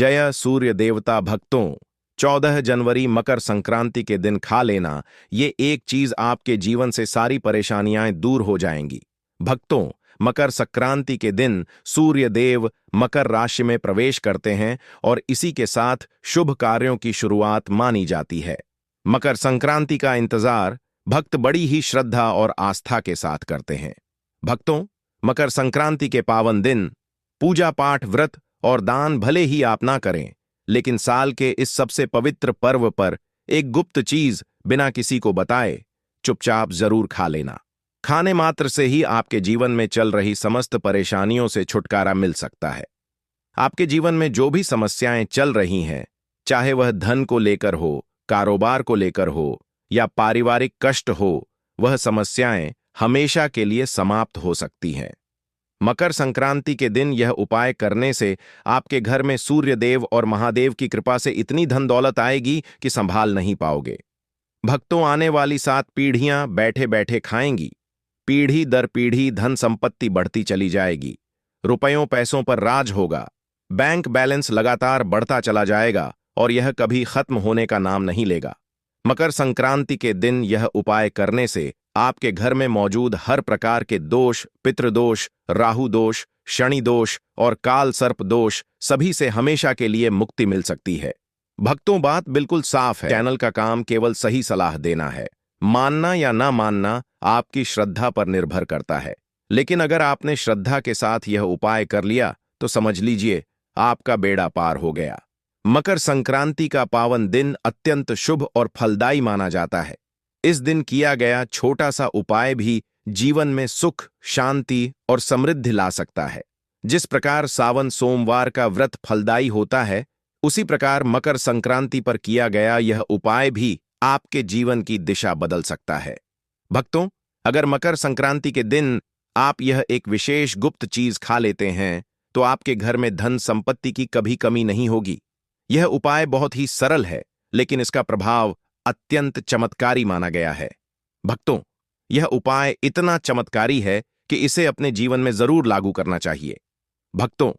जय सूर्य देवता भक्तों। 14 जनवरी मकर संक्रांति के दिन खा लेना, ये एक चीज आपके जीवन से सारी परेशानियां दूर हो जाएंगी। भक्तों, मकर संक्रांति के दिन सूर्य देव मकर राशि में प्रवेश करते हैं और इसी के साथ शुभ कार्यों की शुरुआत मानी जाती है। मकर संक्रांति का इंतजार भक्त बड़ी ही श्रद्धा और आस्था के साथ करते हैं। भक्तों, मकर संक्रांति के पावन दिन पूजा पाठ, व्रत और दान भले ही आप ना करें, लेकिन साल के इस सबसे पवित्र पर्व पर एक गुप्त चीज बिना किसी को बताए चुपचाप जरूर खा लेना। खाने मात्र से ही आपके जीवन में चल रही समस्त परेशानियों से छुटकारा मिल सकता है। आपके जीवन में जो भी समस्याएं चल रही हैं, चाहे वह धन को लेकर हो, कारोबार को लेकर हो या पारिवारिक कष्ट हो, वह समस्याएं हमेशा के लिए समाप्त हो सकती हैं। मकर संक्रांति के दिन यह उपाय करने से आपके घर में सूर्य देव और महादेव की कृपा से इतनी धन दौलत आएगी कि संभाल नहीं पाओगे। भक्तों, आने वाली 7 पीढ़ियां बैठे बैठे खाएंगी। पीढ़ी दर पीढ़ी धन संपत्ति बढ़ती चली जाएगी। रुपयों पैसों पर राज होगा। बैंक बैलेंस लगातार बढ़ता चला जाएगा और यह कभी खत्म होने का नाम नहीं लेगा। मकर संक्रांति के दिन यह उपाय करने से आपके घर में मौजूद हर प्रकार के दोष, पितृदोष, राहु दोष, शनि दोष और काल सर्प दोष सभी से हमेशा के लिए मुक्ति मिल सकती है। भक्तों, बात बिल्कुल साफ है। चैनल का काम केवल सही सलाह देना है। मानना या ना मानना आपकी श्रद्धा पर निर्भर करता है, लेकिन अगर आपने श्रद्धा के साथ यह उपाय कर लिया तो समझ लीजिए आपका बेड़ा पार हो गया। मकर संक्रांति का पावन दिन अत्यंत शुभ और फलदायी माना जाता है। इस दिन किया गया छोटा सा उपाय भी जीवन में सुख, शांति और समृद्धि ला सकता है। जिस प्रकार सावन सोमवार का व्रत फलदायी होता है, उसी प्रकार मकर संक्रांति पर किया गया यह उपाय भी आपके जीवन की दिशा बदल सकता है। भक्तों, अगर मकर संक्रांति के दिन आप यह एक विशेष गुप्त चीज खा लेते हैं तो आपके घर में धन संपत्ति की कभी कमी नहीं होगी। यह उपाय बहुत ही सरल है, लेकिन इसका प्रभाव अत्यंत चमत्कारी माना गया है। भक्तों, यह उपाय इतना चमत्कारी है कि इसे अपने जीवन में जरूर लागू करना चाहिए। भक्तों,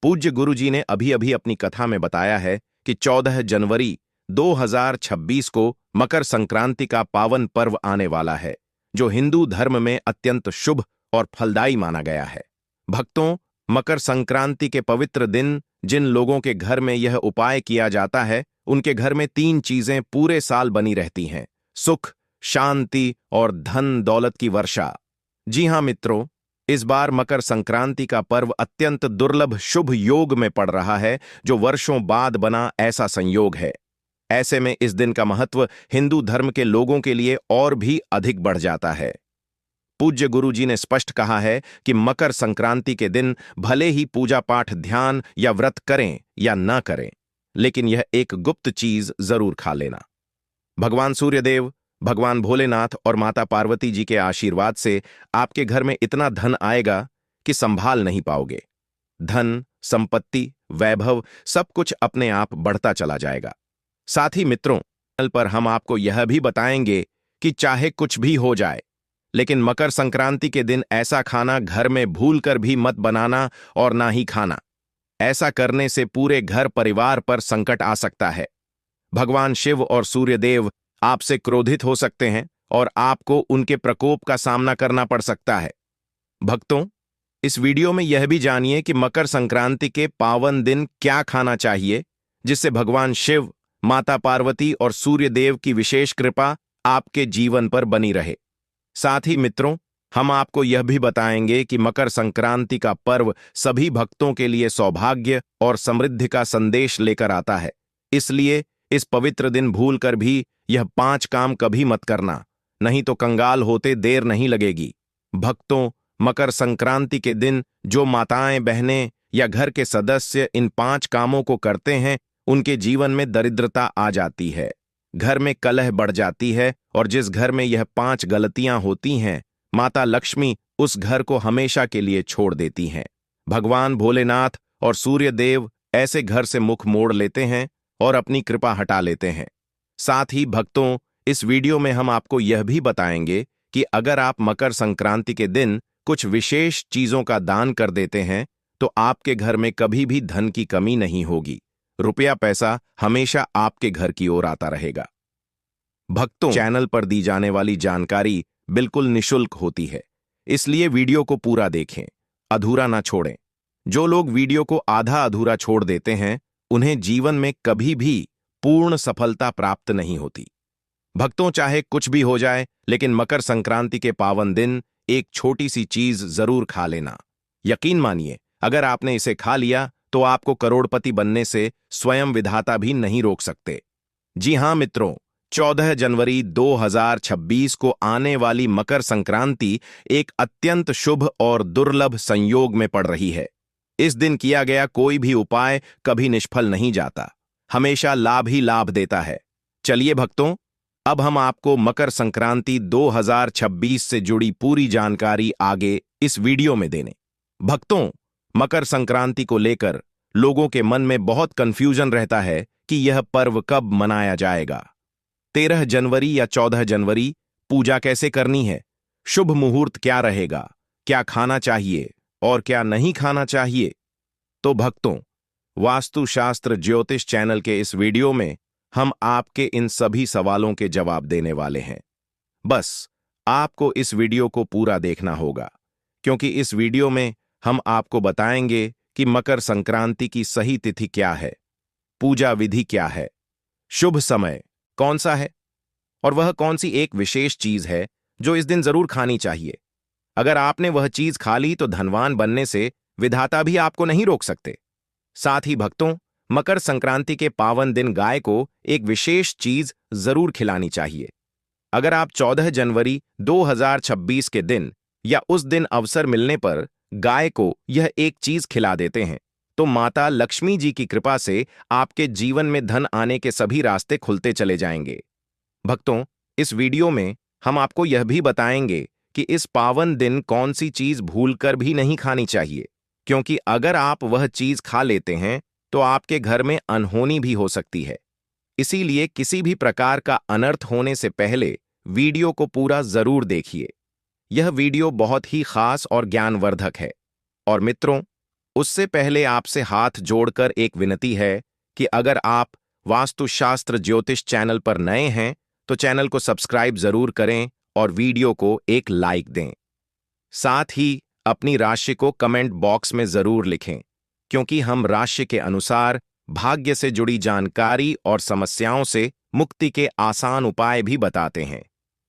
पूज्य गुरुजी ने अभी अभी अपनी कथा में बताया है कि 14 जनवरी 2026 को मकर संक्रांति का पावन पर्व आने वाला है, जो हिंदू धर्म में अत्यंत शुभ और फलदायी माना गया है। भक्तों, मकर संक्रांति के पवित्र दिन जिन लोगों के घर में यह उपाय किया जाता है, उनके घर में 3 चीजें पूरे साल बनी रहती हैं: सुख, शांति और धन दौलत की वर्षा। जी हां मित्रों, इस बार मकर संक्रांति का पर्व अत्यंत दुर्लभ शुभ योग में पड़ रहा है, जो वर्षों बाद बना ऐसा संयोग है। ऐसे में इस दिन का महत्व हिंदू धर्म के लोगों के लिए और भी अधिक बढ़ जाता है। पूज्य गुरुजी ने स्पष्ट कहा है कि मकर संक्रांति के दिन भले ही पूजा पाठ, ध्यान या व्रत करें या ना करें, लेकिन यह एक गुप्त चीज जरूर खा लेना। भगवान सूर्यदेव, भगवान भोलेनाथ और माता पार्वती जी के आशीर्वाद से आपके घर में इतना धन आएगा कि संभाल नहीं पाओगे। धन, संपत्ति, वैभव सब कुछ अपने आप बढ़ता चला जाएगा। साथ ही मित्रों, चैनल पर हम आपको यह भी बताएंगे कि चाहे कुछ भी हो जाए, लेकिन मकर संक्रांति के दिन ऐसा खाना घर में भूलकर भी मत बनाना और ना ही खाना। ऐसा करने से पूरे घर परिवार पर संकट आ सकता है। भगवान शिव और सूर्यदेव आपसे क्रोधित हो सकते हैं और आपको उनके प्रकोप का सामना करना पड़ सकता है। भक्तों, इस वीडियो में यह भी जानिए कि मकर संक्रांति के पावन दिन क्या खाना चाहिए, जिससे भगवान शिव, माता पार्वती और सूर्यदेव की विशेष कृपा आपके जीवन पर बनी रहे। साथ ही मित्रों, हम आपको यह भी बताएंगे कि मकर संक्रांति का पर्व सभी भक्तों के लिए सौभाग्य और समृद्धि का संदेश लेकर आता है। इसलिए इस पवित्र दिन भूलकर भी यह 5 काम कभी मत करना, नहीं तो कंगाल होते देर नहीं लगेगी। भक्तों, मकर संक्रांति के दिन जो माताएं, बहनें या घर के सदस्य इन 5 कामों को करते हैं, उनके जीवन में दरिद्रता आ जाती है, घर में कलह बढ़ जाती है और जिस घर में यह 5 गलतियां होती हैं, माता लक्ष्मी उस घर को हमेशा के लिए छोड़ देती हैं। भगवान भोलेनाथ और सूर्यदेव ऐसे घर से मुख मोड़ लेते हैं और अपनी कृपा हटा लेते हैं। साथ ही भक्तों, इस वीडियो में हम आपको यह भी बताएंगे कि अगर आप मकर संक्रांति के दिन कुछ विशेष चीजों का दान कर देते हैं तो आपके घर में कभी भी धन की कमी नहीं होगी। रुपया पैसा हमेशा आपके घर की ओर आता रहेगा। भक्तों, चैनल पर दी जाने वाली जानकारी बिल्कुल निशुल्क होती है, इसलिए वीडियो को पूरा देखें, अधूरा ना छोड़ें। जो लोग वीडियो को आधा अधूरा छोड़ देते हैं, उन्हें जीवन में कभी भी पूर्ण सफलता प्राप्त नहीं होती। भक्तों, चाहे कुछ भी हो जाए, लेकिन मकर संक्रांति के पावन दिन एक छोटी सी चीज जरूर खा लेना। यकीन मानिए, अगर आपने इसे खा लिया तो आपको करोड़पति बनने से स्वयं विधाता भी नहीं रोक सकते। जी हां मित्रों, 14 जनवरी 2026 को आने वाली मकर संक्रांति एक अत्यंत शुभ और दुर्लभ संयोग में पड़ रही है। इस दिन किया गया कोई भी उपाय कभी निष्फल नहीं जाता, हमेशा लाभ ही लाभ देता है। चलिए भक्तों, अब हम आपको मकर संक्रांति 2026 से जुड़ी पूरी जानकारी आगे इस वीडियो में देने। भक्तों, मकर संक्रांति को लेकर लोगों के मन में बहुत कंफ्यूजन रहता है कि यह पर्व कब मनाया जाएगा। 13 जनवरी या 14 जनवरी, पूजा कैसे करनी है, शुभ मुहूर्त क्या रहेगा, क्या खाना चाहिए और क्या नहीं खाना चाहिए। तो भक्तों, वास्तुशास्त्र ज्योतिष चैनल के इस वीडियो में हम आपके इन सभी सवालों के जवाब देने वाले हैं। बस आपको इस वीडियो को पूरा देखना होगा, क्योंकि इस वीडियो में हम आपको बताएंगे कि मकर संक्रांति की सही तिथि क्या है, पूजा विधि क्या है, शुभ समय कौन सा है और वह कौन सी एक विशेष चीज है जो इस दिन जरूर खानी चाहिए। अगर आपने वह चीज खा ली तो धनवान बनने से विधाता भी आपको नहीं रोक सकते। साथ ही भक्तों, मकर संक्रांति के पावन दिन गाय को एक विशेष चीज जरूर खिलानी चाहिए। अगर आप 14 जनवरी 2026 के दिन या उस दिन अवसर मिलने पर गाय को यह एक चीज खिला देते हैं, तो माता लक्ष्मी जी की कृपा से आपके जीवन में धन आने के सभी रास्ते खुलते चले जाएंगे। भक्तों, इस वीडियो में हम आपको यह भी बताएंगे कि इस पावन दिन कौन सी चीज भूलकर भी नहीं खानी चाहिए, क्योंकि अगर आप वह चीज खा लेते हैं तो आपके घर में अनहोनी भी हो सकती है। इसीलिए किसी भी प्रकार का अनर्थ होने से पहले वीडियो को पूरा जरूर देखिए। यह वीडियो बहुत ही खास और ज्ञानवर्धक है। और मित्रों, उससे पहले आपसे हाथ जोड़कर एक विनती है कि अगर आप वास्तुशास्त्र ज्योतिष चैनल पर नए हैं तो चैनल को सब्सक्राइब जरूर करें और वीडियो को एक लाइक दें। साथ ही अपनी राशि को कमेंट बॉक्स में जरूर लिखें, क्योंकि हम राशि के अनुसार भाग्य से जुड़ी जानकारी और समस्याओं से मुक्ति के आसान उपाय भी बताते हैं।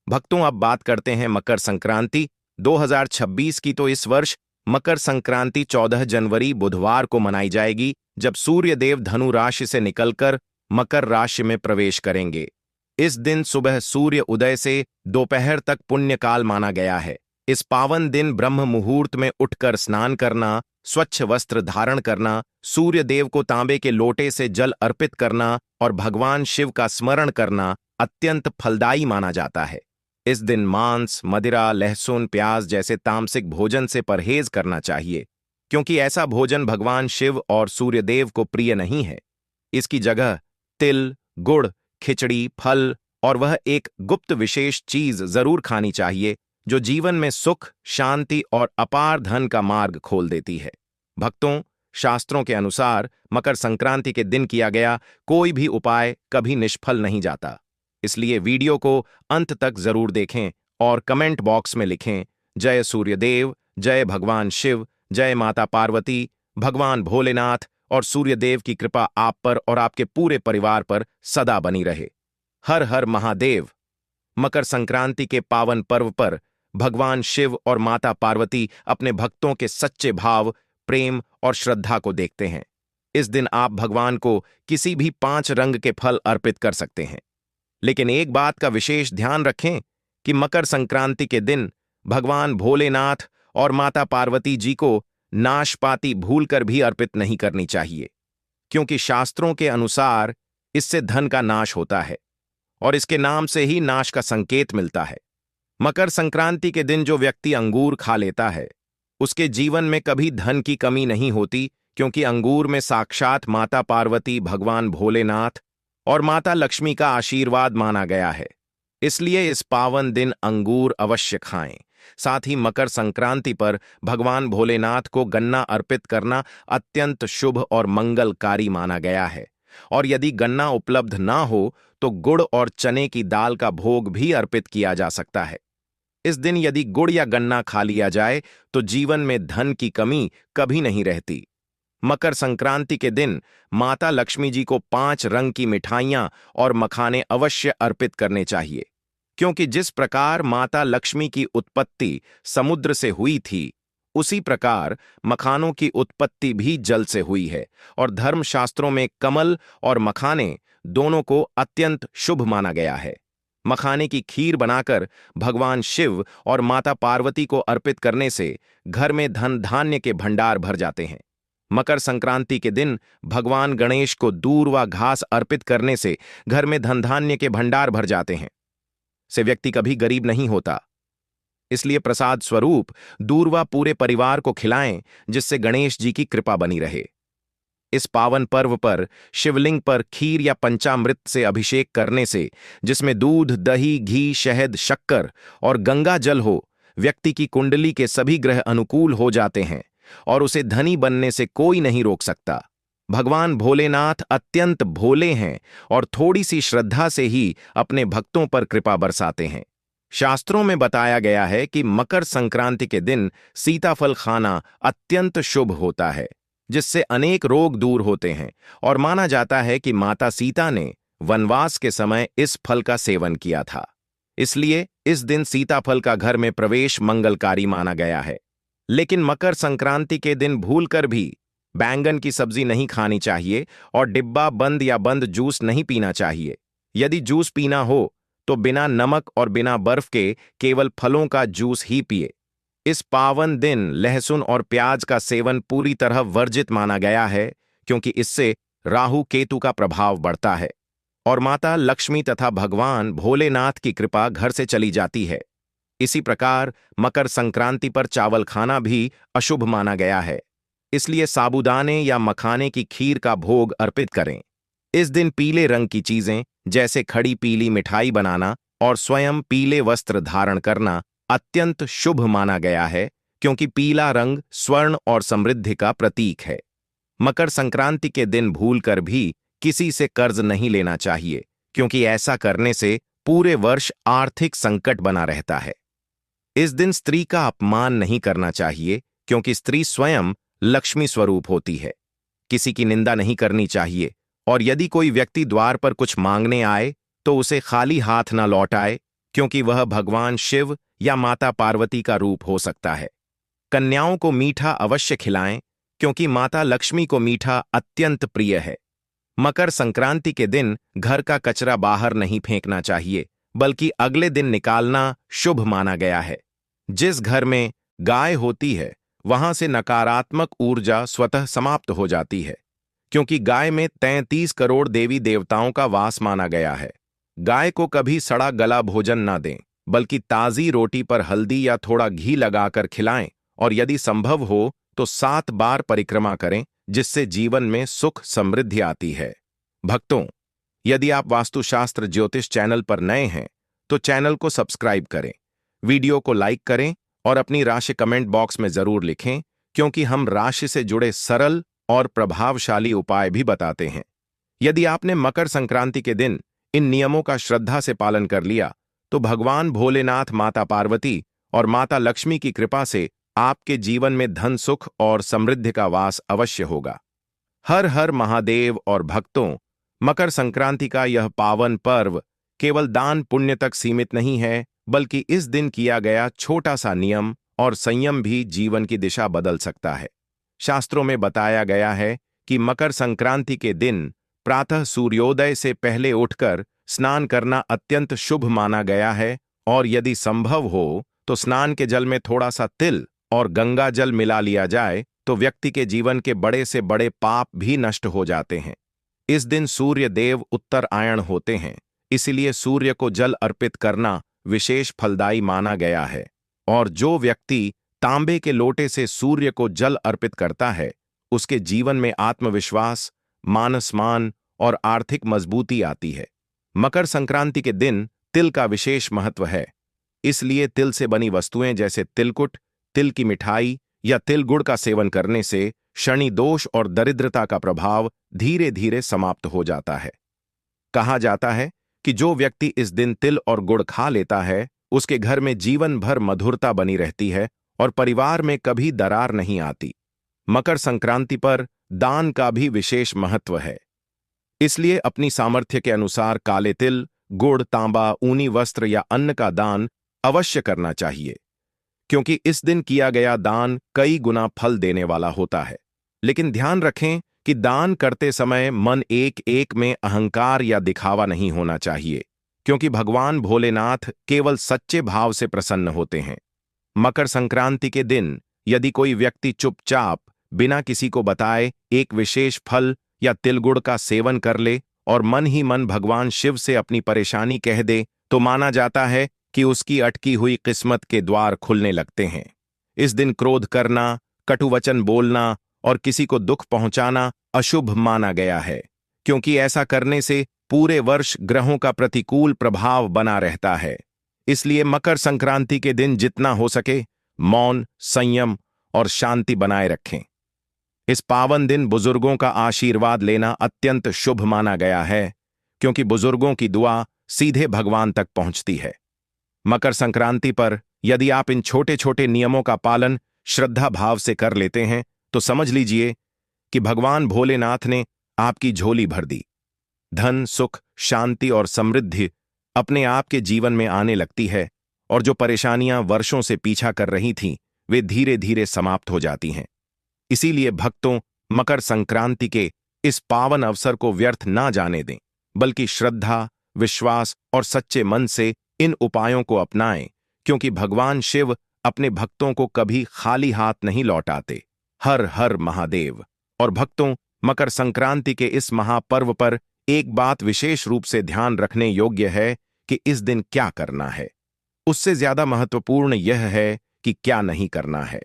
भक्तों, अब बात करते हैं मकर संक्रांति 2026 की। तो इस वर्ष मकर संक्रांति 14 जनवरी बुधवार को मनाई जाएगी, जब सूर्य देव धनु राशि से निकलकर मकर राशि में प्रवेश करेंगे। इस दिन सुबह सूर्य उदय से दोपहर तक पुण्यकाल माना गया है। इस पावन दिन ब्रह्म मुहूर्त में उठकर स्नान करना, स्वच्छ वस्त्र धारण करना, सूर्य देव को तांबे के लोटे से जल अर्पित करना और भगवान शिव का स्मरण करना अत्यंत फलदायी माना जाता है। इस दिन मांस, मदिरा, लहसुन, प्याज जैसे तामसिक भोजन से परहेज करना चाहिए, क्योंकि ऐसा भोजन भगवान शिव और सूर्यदेव को प्रिय नहीं है। इसकी जगह तिल, गुड़, खिचड़ी, फल और वह एक गुप्त विशेष चीज जरूर खानी चाहिए जो जीवन में सुख, शांति और अपार धन का मार्ग खोल देती है। भक्तों, शास्त्रों के अनुसार मकर संक्रांति के दिन किया गया कोई भी उपाय कभी निष्फल नहीं जाता। इसलिए वीडियो को अंत तक जरूर देखें और कमेंट बॉक्स में लिखें, जय सूर्यदेव, जय भगवान शिव, जय माता पार्वती, भगवान भोलेनाथ और सूर्यदेव की कृपा आप पर और आपके पूरे परिवार पर सदा बनी रहे। हर हर महादेव। मकर संक्रांति के पावन पर्व पर भगवान शिव और माता पार्वती अपने भक्तों के सच्चे भाव, प्रेम और श्रद्धा को देखते हैं। इस दिन आप भगवान को किसी भी 5 रंग के फल अर्पित कर सकते हैं। लेकिन एक बात का विशेष ध्यान रखें कि मकर संक्रांति के दिन भगवान भोलेनाथ और माता पार्वती जी को नाशपाती भूलकर भी अर्पित नहीं करनी चाहिए, क्योंकि शास्त्रों के अनुसार इससे धन का नाश होता है और इसके नाम से ही नाश का संकेत मिलता है। मकर संक्रांति के दिन जो व्यक्ति अंगूर खा लेता है, उसके जीवन में कभी धन की कमी नहीं होती, क्योंकि अंगूर में साक्षात माता पार्वती, भगवान भोलेनाथ और माता लक्ष्मी का आशीर्वाद माना गया है। इसलिए इस पावन दिन अंगूर अवश्य खाएं। साथ ही मकर संक्रांति पर भगवान भोलेनाथ को गन्ना अर्पित करना अत्यंत शुभ और मंगलकारी माना गया है। और यदि गन्ना उपलब्ध ना हो तो गुड़ और चने की दाल का भोग भी अर्पित किया जा सकता है। इस दिन यदि गुड़ या गन्ना खा लिया जाए तो जीवन में धन की कमी कभी नहीं रहती। मकर संक्रांति के दिन माता लक्ष्मी जी को 5 रंग की मिठाइयां और मखाने अवश्य अर्पित करने चाहिए, क्योंकि जिस प्रकार माता लक्ष्मी की उत्पत्ति समुद्र से हुई थी, उसी प्रकार मखानों की उत्पत्ति भी जल से हुई है और धर्मशास्त्रों में कमल और मखाने दोनों को अत्यंत शुभ माना गया है। मखाने की खीर बनाकर भगवान शिव और माता पार्वती को अर्पित करने से घर में धन धान्य के भंडार भर जाते हैं। मकर संक्रांति के दिन भगवान गणेश को दूर व घास अर्पित करने से घर में धन धान्य के भंडार भर जाते हैं। से व्यक्ति कभी गरीब नहीं होता। इसलिए प्रसाद स्वरूप दूरवा पूरे परिवार को खिलाएं, जिससे गणेश जी की कृपा बनी रहे। इस पावन पर्व पर शिवलिंग पर खीर या पंचामृत से अभिषेक करने से, जिसमें दूध, दही, घी, शहद, शक्कर और गंगा जल हो, व्यक्ति की कुंडली के सभी ग्रह अनुकूल हो जाते हैं और उसे धनी बनने से कोई नहीं रोक सकता। भगवान भोलेनाथ अत्यंत भोले हैं और थोड़ी सी श्रद्धा से ही अपने भक्तों पर कृपा बरसाते हैं। शास्त्रों में बताया गया है कि मकर संक्रांति के दिन सीताफल खाना अत्यंत शुभ होता है, जिससे अनेक रोग दूर होते हैं और माना जाता है कि माता सीता ने वनवास के समय इस फल का सेवन किया था। इसलिए इस दिन सीताफल का घर में प्रवेश मंगलकारी माना गया है। लेकिन मकर संक्रांति के दिन भूलकर भी बैंगन की सब्जी नहीं खानी चाहिए और डिब्बा बंद या बंद जूस नहीं पीना चाहिए। यदि जूस पीना हो तो बिना नमक और बिना बर्फ के केवल फलों का जूस ही पिए। इस पावन दिन लहसुन और प्याज का सेवन पूरी तरह वर्जित माना गया है, क्योंकि इससे राहु केतु का प्रभाव बढ़ता है और माता लक्ष्मी तथा भगवान भोलेनाथ की कृपा घर से चली जाती है। इसी प्रकार मकर संक्रांति पर चावल खाना भी अशुभ माना गया है। इसलिए साबूदाने या मखाने की खीर का भोग अर्पित करें। इस दिन पीले रंग की चीजें जैसे खड़ी पीली मिठाई बनाना और स्वयं पीले वस्त्र धारण करना अत्यंत शुभ माना गया है, क्योंकि पीला रंग स्वर्ण और समृद्धि का प्रतीक है। मकर संक्रांति के दिन भूलकर भी किसी से कर्ज नहीं लेना चाहिए, क्योंकि ऐसा करने से पूरे वर्ष आर्थिक संकट बना रहता है। इस दिन स्त्री का अपमान नहीं करना चाहिए, क्योंकि स्त्री स्वयं लक्ष्मी स्वरूप होती है। किसी की निंदा नहीं करनी चाहिए और यदि कोई व्यक्ति द्वार पर कुछ मांगने आए तो उसे खाली हाथ न लौटाए, क्योंकि वह भगवान शिव या माता पार्वती का रूप हो सकता है। कन्याओं को मीठा अवश्य खिलाएं, क्योंकि माता लक्ष्मी को मीठा अत्यंत प्रिय है। मकर संक्रांति के दिन घर का कचरा बाहर नहीं फेंकना चाहिए, बल्कि अगले दिन निकालना शुभ माना गया है। जिस घर में गाय होती है वहां से नकारात्मक ऊर्जा स्वतः समाप्त हो जाती है, क्योंकि गाय में 33 करोड़ देवी देवताओं का वास माना गया है। गाय को कभी सड़ा गला भोजन ना दें, बल्कि ताजी रोटी पर हल्दी या थोड़ा घी लगाकर खिलाएं और यदि संभव हो तो 7 बार परिक्रमा करें, जिससे जीवन में सुख समृद्धि आती है। भक्तों, यदि आप वास्तुशास्त्र ज्योतिष चैनल पर नए हैं तो चैनल को सब्सक्राइब करें, वीडियो को लाइक करें और अपनी राशि कमेंट बॉक्स में जरूर लिखें, क्योंकि हम राशि से जुड़े सरल और प्रभावशाली उपाय भी बताते हैं। यदि आपने मकर संक्रांति के दिन इन नियमों का श्रद्धा से पालन कर लिया तो भगवान भोलेनाथ, माता पार्वती और माता लक्ष्मी की कृपा से आपके जीवन में धन, सुख और समृद्धि का वास अवश्य होगा। हर हर महादेव। और भक्तों, मकर संक्रांति का यह पावन पर्व केवल दान पुण्य तक सीमित नहीं है, बल्कि इस दिन किया गया छोटा सा नियम और संयम भी जीवन की दिशा बदल सकता है। शास्त्रों में बताया गया है कि मकर संक्रांति के दिन प्रातः सूर्योदय से पहले उठकर स्नान करना अत्यंत शुभ माना गया है और यदि संभव हो तो स्नान के जल में थोड़ा सा तिल और गंगा जल मिला लिया जाए तो व्यक्ति के जीवन के बड़े से बड़े पाप भी नष्ट हो जाते हैं। इस दिन सूर्य देव उत्तरायण होते हैं, इसलिए सूर्य को जल अर्पित करना विशेष फलदायी माना गया है और जो व्यक्ति तांबे के लोटे से सूर्य को जल अर्पित करता है, उसके जीवन में आत्मविश्वास, मान सम्मान और आर्थिक मजबूती आती है। मकर संक्रांति के दिन तिल का विशेष महत्व है, इसलिए तिल से बनी वस्तुएं जैसे तिलकुट, तिल की मिठाई या तिल गुड़ का सेवन करने से शनि दोष और दरिद्रता का प्रभाव धीरे धीरे समाप्त हो जाता है। कहा जाता है कि जो व्यक्ति इस दिन तिल और गुड़ खा लेता है, उसके घर में जीवन भर मधुरता बनी रहती है और परिवार में कभी दरार नहीं आती। मकर संक्रांति पर दान का भी विशेष महत्व है। इसलिए अपनी सामर्थ्य के अनुसार काले तिल, गुड़, तांबा, ऊनी वस्त्र या अन्न का दान अवश्य करना चाहिए, क्योंकि इस दिन किया गया दान कई गुना फल देने वाला होता है। लेकिन ध्यान रखें कि दान करते समय मन एक एक में अहंकार या दिखावा नहीं होना चाहिए, क्योंकि भगवान भोलेनाथ केवल सच्चे भाव से प्रसन्न होते हैं। मकर संक्रांति के दिन यदि कोई व्यक्ति चुपचाप बिना किसी को बताए एक विशेष फल या तिलगुड़ का सेवन कर ले और मन ही मन भगवान शिव से अपनी परेशानी कह दे, तो माना जाता है कि उसकी अटकी हुई किस्मत के द्वार खुलने लगते हैं। इस दिन क्रोध करना, कटुवचन बोलना और किसी को दुख पहुंचाना अशुभ माना गया है, क्योंकि ऐसा करने से पूरे वर्ष ग्रहों का प्रतिकूल प्रभाव बना रहता है। इसलिए मकर संक्रांति के दिन जितना हो सके मौन, संयम और शांति बनाए रखें। इस पावन दिन बुजुर्गों का आशीर्वाद लेना अत्यंत शुभ माना गया है, क्योंकि बुजुर्गों की दुआ सीधे भगवान तक पहुंचती है। मकर संक्रांति पर यदि आप इन छोटे छोटे नियमों का पालन श्रद्धा भाव से कर लेते हैं, तो समझ लीजिए कि भगवान भोलेनाथ ने आपकी झोली भर दी। धन, सुख, शांति और समृद्धि अपने आप के जीवन में आने लगती है और जो परेशानियां वर्षों से पीछा कर रही थीं, वे धीरे धीरे समाप्त हो जाती हैं। इसीलिए भक्तों, मकर संक्रांति के इस पावन अवसर को व्यर्थ ना जाने दें, बल्कि श्रद्धा, विश्वास और सच्चे मन से इन उपायों को अपनाएं, क्योंकि भगवान शिव अपने भक्तों को कभी खाली हाथ नहीं लौटाते। हर हर महादेव। और भक्तों, मकर संक्रांति के इस महापर्व पर एक बात विशेष रूप से ध्यान रखने योग्य है कि इस दिन क्या करना है। उससे ज्यादा महत्वपूर्ण यह है कि क्या नहीं करना है।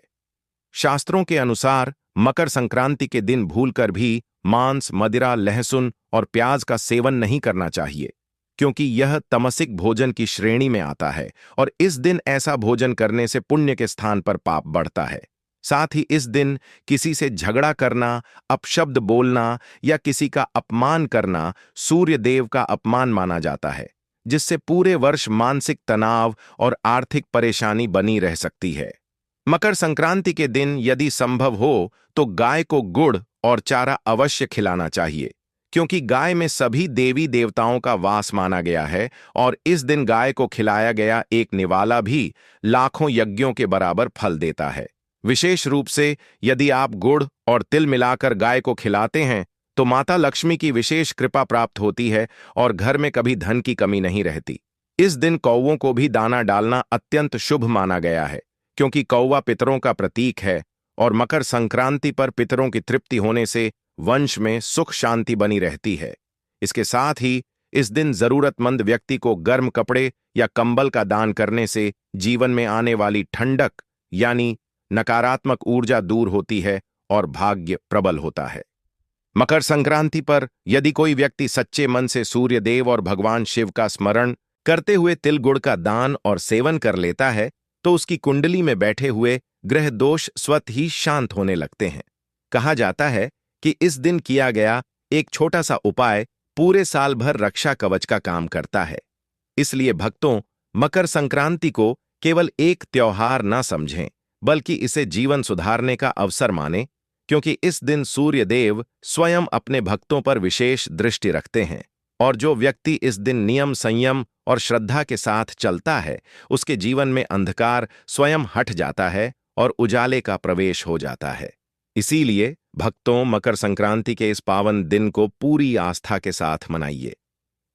शास्त्रों के अनुसार मकर संक्रांति के दिन भूलकर भी मांस, मदिरा, लहसुन और प्याज का सेवन नहीं करना चाहिए, क्योंकि यह तमसिक भोजन की श्रेणी में आता है और इस दिन ऐसा भोजन करने से पुण्य के स्थान पर पाप बढ़ता है। साथ ही इस दिन किसी से झगड़ा करना, अपशब्द बोलना या किसी का अपमान करना सूर्य देव का अपमान माना जाता है, जिससे पूरे वर्ष मानसिक तनाव और आर्थिक परेशानी बनी रह सकती है। मकर संक्रांति के दिन यदि संभव हो तो गाय को गुड़ और चारा अवश्य खिलाना चाहिए, क्योंकि गाय में सभी देवी देवताओं का वास माना गया है और इस दिन गाय को खिलाया गया एक निवाला भी लाखों यज्ञों के बराबर फल देता है। विशेष रूप से यदि आप गुड़ और तिल मिलाकर गाय को खिलाते हैं तो माता लक्ष्मी की विशेष कृपा प्राप्त होती है और घर में कभी धन की कमी नहीं रहती। इस दिन कौवों को भी दाना डालना अत्यंत शुभ माना गया है, क्योंकि कौवा पितरों का प्रतीक है और मकर संक्रांति पर पितरों की तृप्ति होने से वंश में सुख शांति बनी रहती है। इसके साथ ही इस दिन जरूरतमंद व्यक्ति को गर्म कपड़े या कंबल का दान करने से जीवन में आने वाली ठंडक यानी नकारात्मक ऊर्जा दूर होती है और भाग्य प्रबल होता है। मकर संक्रांति पर यदि कोई व्यक्ति सच्चे मन से सूर्य देव और भगवान शिव का स्मरण करते हुए तिल गुड़ का दान और सेवन कर लेता है, तो उसकी कुंडली में बैठे हुए ग्रह दोष स्वतः ही शांत होने लगते हैं। कहा जाता है कि इस दिन किया गया एक छोटा सा उपाय पूरे साल भर रक्षा कवच का काम करता है। इसलिए भक्तों, मकर संक्रांति को केवल एक त्योहार न समझें, बल्कि इसे जीवन सुधारने का अवसर मानें, क्योंकि इस दिन सूर्य देव स्वयं अपने भक्तों पर विशेष दृष्टि रखते हैं और जो व्यक्ति इस दिन नियम, संयम और श्रद्धा के साथ चलता है, उसके जीवन में अंधकार स्वयं हट जाता है और उजाले का प्रवेश हो जाता है। इसीलिए भक्तों, मकर संक्रांति के इस पावन दिन को पूरी आस्था के साथ मनाइए।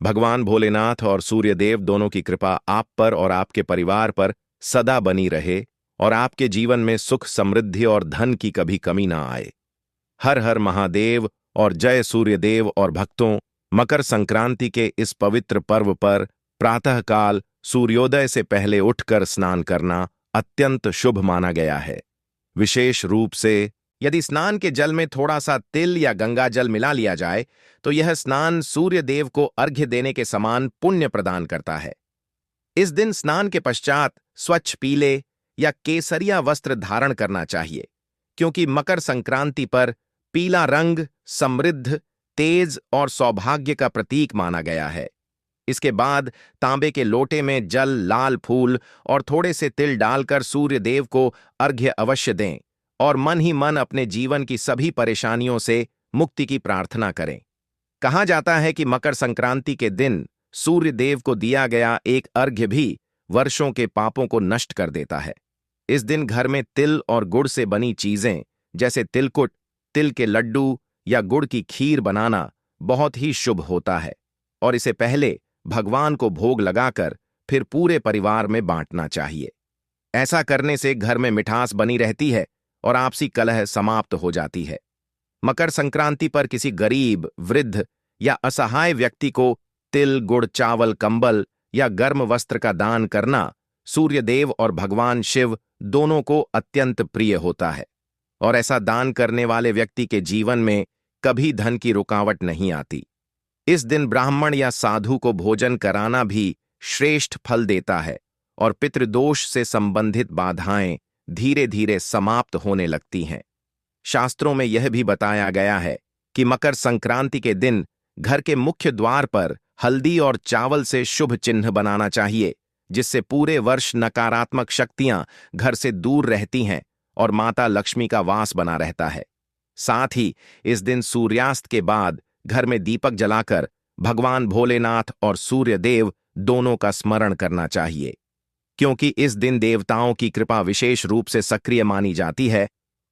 भगवान भोलेनाथ और सूर्यदेव दोनों की कृपा आप पर और आपके परिवार पर सदा बनी रहे और आपके जीवन में सुख, समृद्धि और धन की कभी कमी ना आए। हर हर महादेव और जय सूर्यदेव। और भक्तों, मकर संक्रांति के इस पवित्र पर्व पर प्रातःकाल सूर्योदय से पहले उठकर स्नान करना अत्यंत शुभ माना गया है। विशेष रूप से यदि स्नान के जल में थोड़ा सा तिल या गंगा जल मिला लिया जाए तो यह स्नान सूर्य देव को अर्घ्य देने के समान पुण्य प्रदान करता है। इस दिन स्नान के पश्चात स्वच्छ पीले या केसरिया वस्त्र धारण करना चाहिए, क्योंकि मकर संक्रांति पर पीला रंग समृद्ध, तेज और सौभाग्य का प्रतीक माना गया है। इसके बाद तांबे के लोटे में जल, लाल फूल और थोड़े से तिल डालकर सूर्य देव को अर्घ्य अवश्य दें और मन ही मन अपने जीवन की सभी परेशानियों से मुक्ति की प्रार्थना करें। कहा जाता है कि मकर संक्रांति के दिन सूर्य देव को दिया गया एक अर्घ्य भी वर्षों के पापों को नष्ट कर देता है। इस दिन घर में तिल और गुड़ से बनी चीजें जैसे तिलकुट, तिल के लड्डू या गुड़ की खीर बनाना बहुत ही शुभ होता है और इसे पहले भगवान को भोग लगाकर फिर पूरे परिवार में बांटना चाहिए। ऐसा करने से घर में मिठास बनी रहती है और आपसी कलह समाप्त हो जाती है। मकर संक्रांति पर किसी गरीब, वृद्ध या असहाय व्यक्ति को तिल, गुड़, चावल, कंबल या गर्म वस्त्र का दान करना सूर्यदेव और भगवान शिव दोनों को अत्यंत प्रिय होता है और ऐसा दान करने वाले व्यक्ति के जीवन में कभी धन की रुकावट नहीं आती। इस दिन ब्राह्मण या साधु को भोजन कराना भी श्रेष्ठ फल देता है और पितृदोष से संबंधित बाधाएं धीरे धीरे समाप्त होने लगती हैं। शास्त्रों में यह भी बताया गया है कि मकर संक्रांति के दिन घर के मुख्य द्वार पर हल्दी और चावल से शुभ चिन्ह बनाना चाहिए, जिससे पूरे वर्ष नकारात्मक शक्तियां घर से दूर रहती हैं और माता लक्ष्मी का वास बना रहता है। साथ ही इस दिन सूर्यास्त के बाद घर में दीपक जलाकर भगवान भोलेनाथ और सूर्यदेव दोनों का स्मरण करना चाहिए, क्योंकि इस दिन देवताओं की कृपा विशेष रूप से सक्रिय मानी जाती है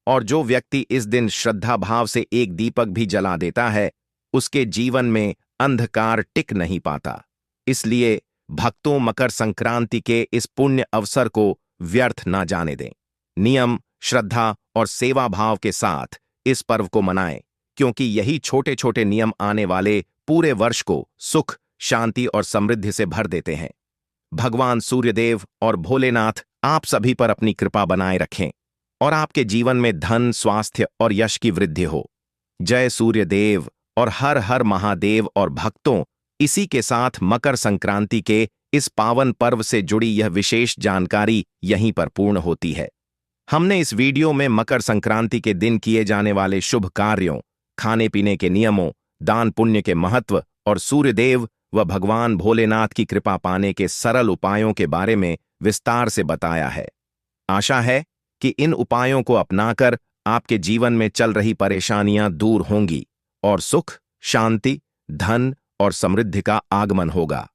और जो व्यक्ति इस दिन श्रद्धा भाव से एक दीपक भी जला देता है उसके जीवन में अंधकार टिक नहीं पाता। इसलिए भक्तों मकर संक्रांति के इस पुण्य अवसर को व्यर्थ ना जाने दें। नियम, श्रद्धा और सेवा भाव के साथ इस पर्व को मनाएं, क्योंकि यही छोटे छोटे नियम आने वाले पूरे वर्ष को सुख, शांति और समृद्धि से भर देते हैं। भगवान सूर्यदेव और भोलेनाथ आप सभी पर अपनी कृपा बनाए रखें और आपके जीवन में धन, स्वास्थ्य और यश की वृद्धि हो। जय सूर्यदेव और हर हर महादेव। और भक्तों, इसी के साथ मकर संक्रांति के इस पावन पर्व से जुड़ी यह विशेष जानकारी यहीं पर पूर्ण होती है। हमने इस वीडियो में मकर संक्रांति के दिन किए जाने वाले शुभ कार्यों, खाने पीने के नियमों, दान पुण्य के महत्व और सूर्यदेव व भगवान भोलेनाथ की कृपा पाने के सरल उपायों के बारे में विस्तार से बताया है। आशा है कि इन उपायों को अपनाकर आपके जीवन में चल रही परेशानियां दूर होंगी और सुख, शांति, धन और समृद्धि का आगमन होगा।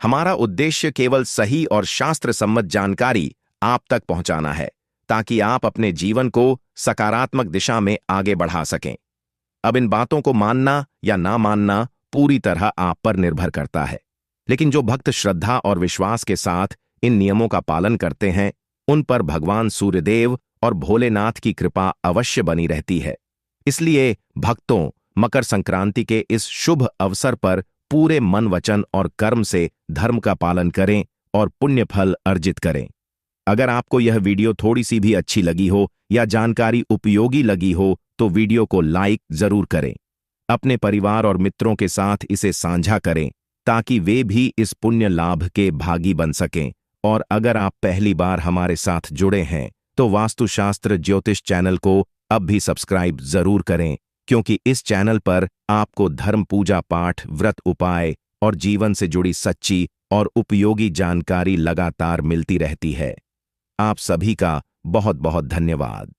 हमारा उद्देश्य केवल सही और शास्त्र सम्मत जानकारी आप तक पहुंचाना है, ताकि आप अपने जीवन को सकारात्मक दिशा में आगे बढ़ा सकें। अब इन बातों को मानना या ना मानना पूरी तरह आप पर निर्भर करता है, लेकिन जो भक्त श्रद्धा और विश्वास के साथ इन नियमों का पालन करते हैं उन पर भगवान सूर्यदेव और भोलेनाथ की कृपा अवश्य बनी रहती है। इसलिए भक्तों, मकर संक्रांति के इस शुभ अवसर पर पूरे मन, वचन और कर्म से धर्म का पालन करें और पुण्य फल अर्जित करें। अगर आपको यह वीडियो थोड़ी सी भी अच्छी लगी हो या जानकारी उपयोगी लगी हो तो वीडियो को लाइक जरूर करें। अपने परिवार और मित्रों के साथ इसे साझा करें ताकि वे भी इस पुण्य लाभ के भागी बन सकें। और अगर आप पहली बार हमारे साथ जुड़े हैं तो वास्तुशास्त्र ज्योतिष चैनल को अब भी सब्सक्राइब जरूर करें, क्योंकि इस चैनल पर आपको धर्म, पूजा पाठ, व्रत, उपाय और जीवन से जुड़ी सच्ची और उपयोगी जानकारी लगातार मिलती रहती है। आप सभी का बहुत बहुत धन्यवाद।